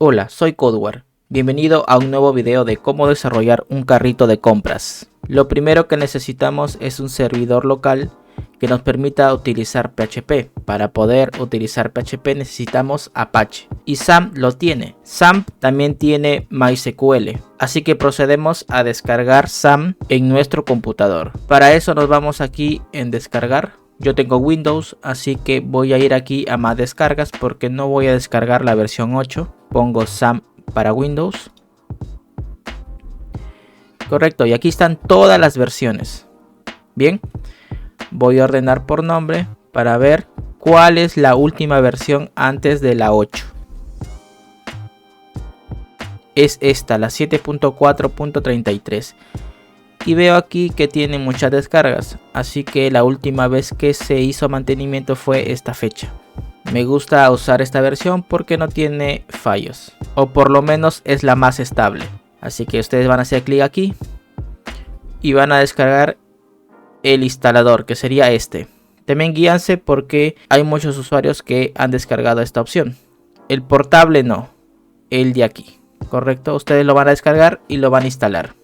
Hola, soy Codewar. Bienvenido a un nuevo video de cómo desarrollar un carrito de compras. Lo primero que necesitamos es un servidor local que nos permita utilizar PHP. Para poder utilizar PHP necesitamos Apache y XAMPP lo tiene. XAMPP también tiene MySQL, así que procedemos a descargar XAMPP en nuestro computador. Para eso nos vamos aquí en descargar. Yo tengo Windows, así que voy a ir aquí a más descargas porque no voy a descargar la versión 8. Pongo XAMPP para Windows. Correcto, y aquí están todas las versiones. Bien, voy a ordenar por nombre para ver cuál es la última versión antes de la 8. Es esta, la 7.4.33. Y veo aquí que tiene muchas descargas, así que la última vez que se hizo mantenimiento fue esta fecha. Me gusta usar esta versión porque no tiene fallos, o por lo menos es la más estable. Así que ustedes van a hacer clic aquí y van a descargar el instalador, que sería este. También guíanse porque hay muchos usuarios que han descargado esta opción. El portable no, el de aquí, correcto. Ustedes lo van a descargar y lo van a instalar.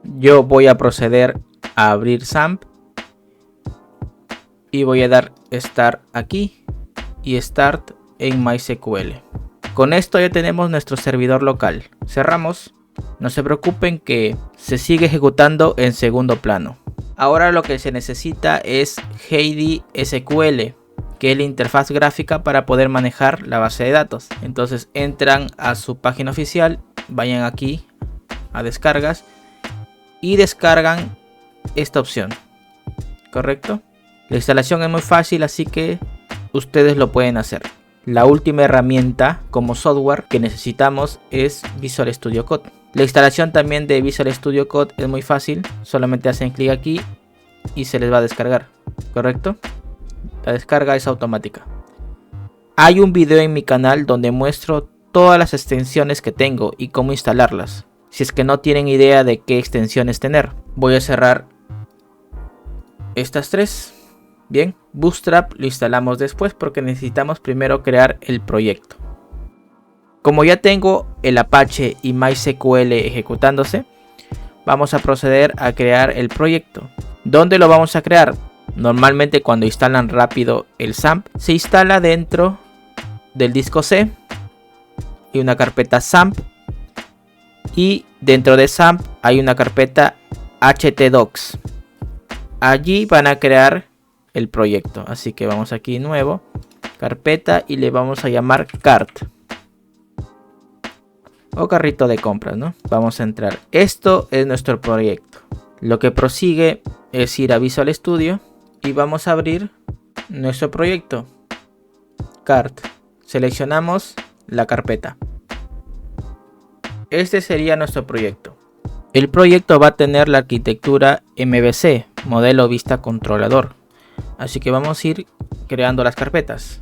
Yo voy a proceder a abrir XAMPP y voy a dar Start aquí y Start en MySQL. Con esto ya tenemos nuestro servidor local. Cerramos. No se preocupen que se sigue ejecutando en segundo plano. Ahora lo que se necesita es Heidi SQL, que es la interfaz gráfica para poder manejar la base de datos. Entonces entran a su página oficial, vayan aquí a descargas y descargan esta opción, correcto. La instalación es muy fácil, así que ustedes lo pueden hacer. La última herramienta como software que necesitamos es Visual Studio Code. La instalación también de Visual Studio Code es muy fácil, solamente hacen clic aquí y se les va a descargar, correcto. La descarga es automática. Hay un video en mi canal donde muestro todas las extensiones que tengo y cómo instalarlas, si es que no tienen idea de qué extensiones tener. Voy a cerrar estas tres. Bien, Bootstrap lo instalamos después porque necesitamos primero crear el proyecto. Como ya tengo el Apache y MySQL ejecutándose, vamos a proceder a crear el proyecto. ¿Dónde lo vamos a crear? Normalmente cuando instalan rápido el XAMPP, se instala dentro del disco C y una carpeta XAMPP. Y dentro de XAMPP hay una carpeta htdocs. Allí van a crear el proyecto, así que vamos aquí nuevo, carpeta, y le vamos a llamar cart o carrito de compras, ¿no? Vamos a entrar. Esto es nuestro proyecto. Lo que prosigue es ir a Visual Studio y vamos a abrir nuestro proyecto cart. Seleccionamos la carpeta. Este sería nuestro proyecto. El proyecto va a tener la arquitectura MVC, modelo vista controlador. Así que vamos a ir creando las carpetas.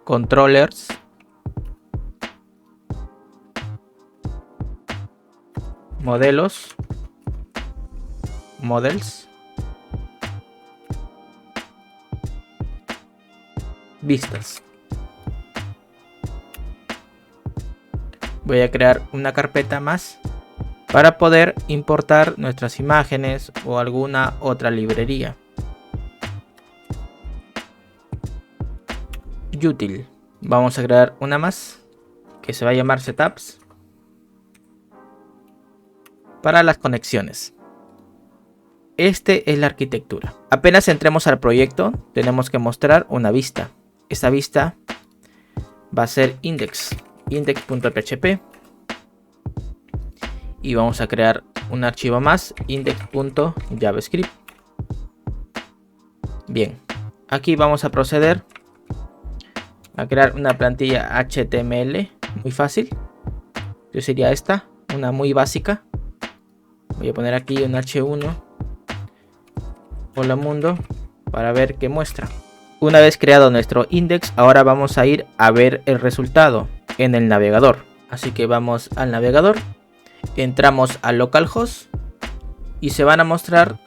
Controllers. Modelos. Models. Vistas. Voy a crear una carpeta más para poder importar nuestras imágenes o alguna otra librería. Util. Vamos a crear una más que se va a llamar Setups para las conexiones. Este es la arquitectura. Apenas entremos al proyecto, tenemos que mostrar una vista. Esta vista va a ser index.php. Y vamos a crear un archivo más, index.javascript. Bien, aquí vamos a proceder a crear una plantilla HTML muy fácil. Yo sería esta, una muy básica. Voy a poner aquí un H1. Hola mundo, para ver qué muestra. Una vez creado nuestro index, ahora vamos a ir a ver el resultado en el navegador. Así que vamos al navegador. Entramos a localhost y se van a mostrar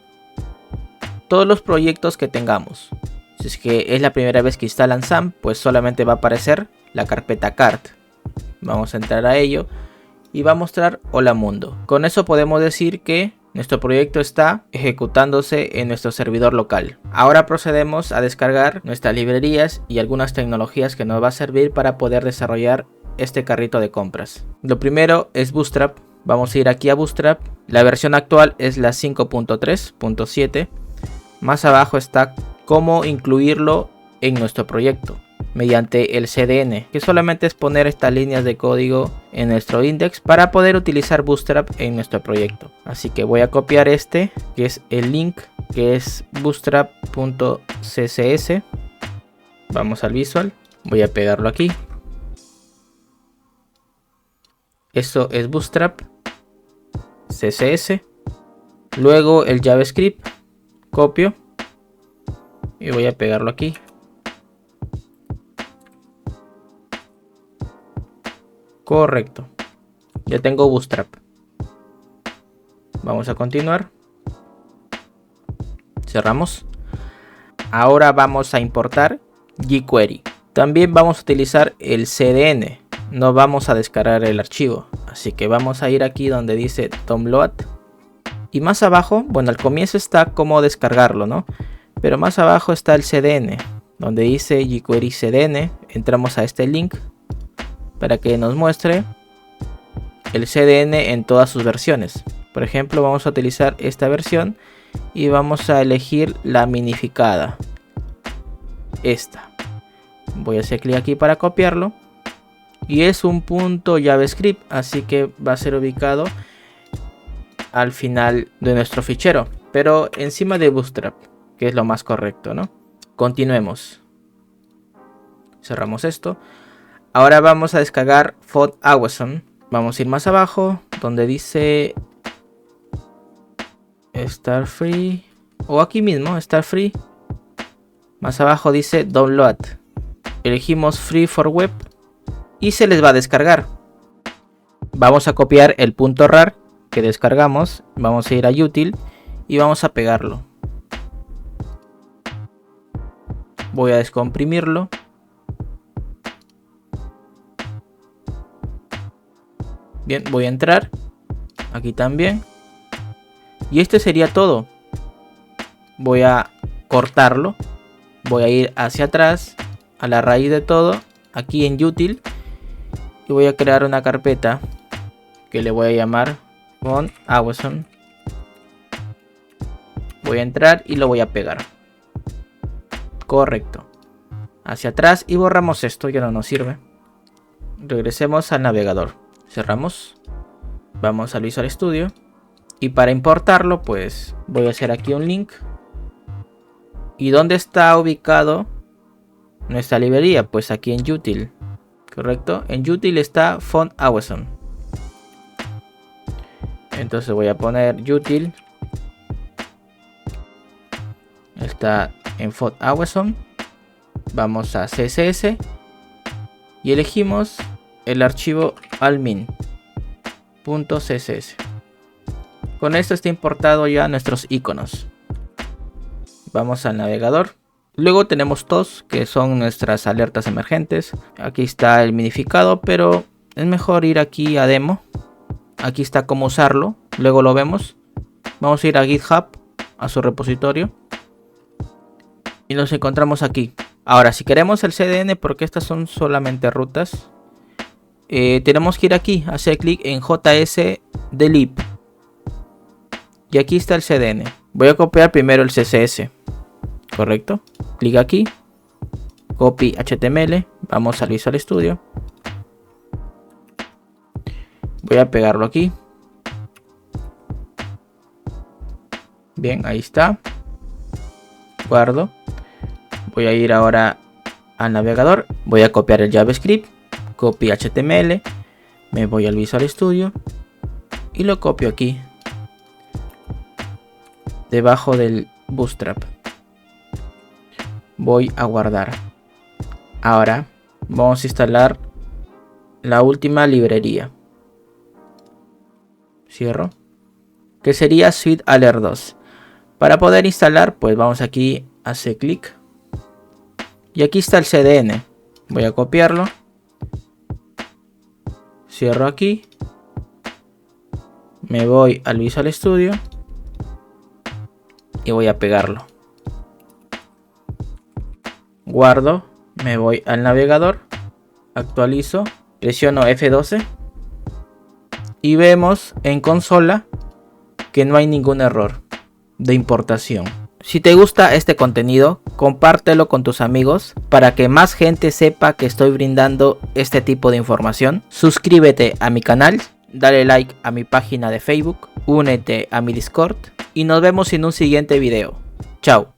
todos los proyectos que tengamos. Si es que es la primera vez que instalan XAMPP, pues solamente va a aparecer la carpeta cart. Vamos a entrar a ello y va a mostrar hola mundo. Con eso podemos decir que nuestro proyecto está ejecutándose en nuestro servidor local. Ahora procedemos a descargar nuestras librerías y algunas tecnologías que nos va a servir para poder desarrollar este carrito de compras. Lo primero es Bootstrap. Vamos a ir aquí a Bootstrap. La versión actual es la 5.3.7. Más abajo está cómo incluirlo en nuestro proyecto mediante el CDN, que solamente es poner estas líneas de código en nuestro index para poder utilizar Bootstrap en nuestro proyecto. Así que voy a copiar este, que es el link, que es bootstrap.css. Vamos al visual, voy a pegarlo aquí. Esto es Bootstrap CSS. Luego el JavaScript, copio y voy a pegarlo aquí. Correcto, ya tengo Bootstrap. Vamos a continuar. Cerramos. Ahora vamos a importar jQuery. También vamos a utilizar el CDN. No vamos a descargar el archivo. Así que vamos a ir aquí donde dice download. Y más abajo, bueno, al comienzo está cómo descargarlo, ¿no? Pero más abajo está el CDN, donde dice jQuery CDN. Entramos a este link para que nos muestre el CDN en todas sus versiones. Por ejemplo, vamos a utilizar esta versión y vamos a elegir la minificada. Esta. Voy a hacer clic aquí para copiarlo. Y es un punto JavaScript, así que va a ser ubicado al final de nuestro fichero, pero encima de Bootstrap, que es lo más correcto, ¿no? Continuemos. Cerramos esto. Ahora vamos a descargar FontAwesome. Vamos a ir más abajo, donde dice Start Free, o aquí mismo, Start Free. Más abajo dice Download. Elegimos Free for Web y se les va a descargar. Vamos a copiar el punto .rar que descargamos. Vamos a ir a Util y vamos a pegarlo. Voy a descomprimirlo. Bien, voy a entrar aquí también. Y este sería todo. Voy a cortarlo. Voy a ir hacia atrás, a la raíz de todo, aquí en Util. Y voy a crear una carpeta que le voy a llamar FontAwesome. Voy a entrar y lo voy a pegar. Correcto. Hacia atrás y borramos esto, ya no nos sirve. Regresemos al navegador. Cerramos. Vamos al Visual Studio. Y para importarlo, pues voy a hacer aquí un link. ¿Y dónde está ubicado nuestra librería? Pues aquí en Util. Correcto. En Util está FontAwesome. Entonces voy a poner Util. Está en FontAwesome. Vamos a CSS. Y elegimos el archivo almin.css. Con esto está importado ya nuestros iconos. Vamos al navegador. Luego tenemos TOS, que son nuestras alertas emergentes. Aquí está el minificado, pero es mejor ir aquí a demo. Aquí está cómo usarlo, luego lo vemos. Vamos a ir a GitHub, a su repositorio. Y nos encontramos aquí. Ahora, si queremos el CDN, porque estas son solamente rutas, tenemos que ir aquí, hacer clic en JS-delib. Y aquí está el CDN. Voy a copiar primero el CSS. Correcto. Clic aquí. Copy HTML. Vamos al Visual Studio. Voy a pegarlo aquí. Bien, ahí está. Guardo. Voy a ir ahora al navegador. Voy a copiar el JavaScript. Copy HTML. Me voy al Visual Studio. Y lo copio aquí. Debajo del Bootstrap. Voy a guardar. Ahora vamos a instalar la última librería. Cierro. Que sería SwiftAlert 2. Para poder instalar, pues vamos aquí, hace clic. Y aquí está el CDN. Voy a copiarlo. Cierro aquí. Me voy al Visual Studio y voy a pegarlo. Guardo, me voy al navegador, actualizo, presiono F12 y vemos en consola que no hay ningún error de importación. Si te gusta este contenido, compártelo con tus amigos para que más gente sepa que estoy brindando este tipo de información. Suscríbete a mi canal, dale like a mi página de Facebook, únete a mi Discord y nos vemos en un siguiente video. Chao.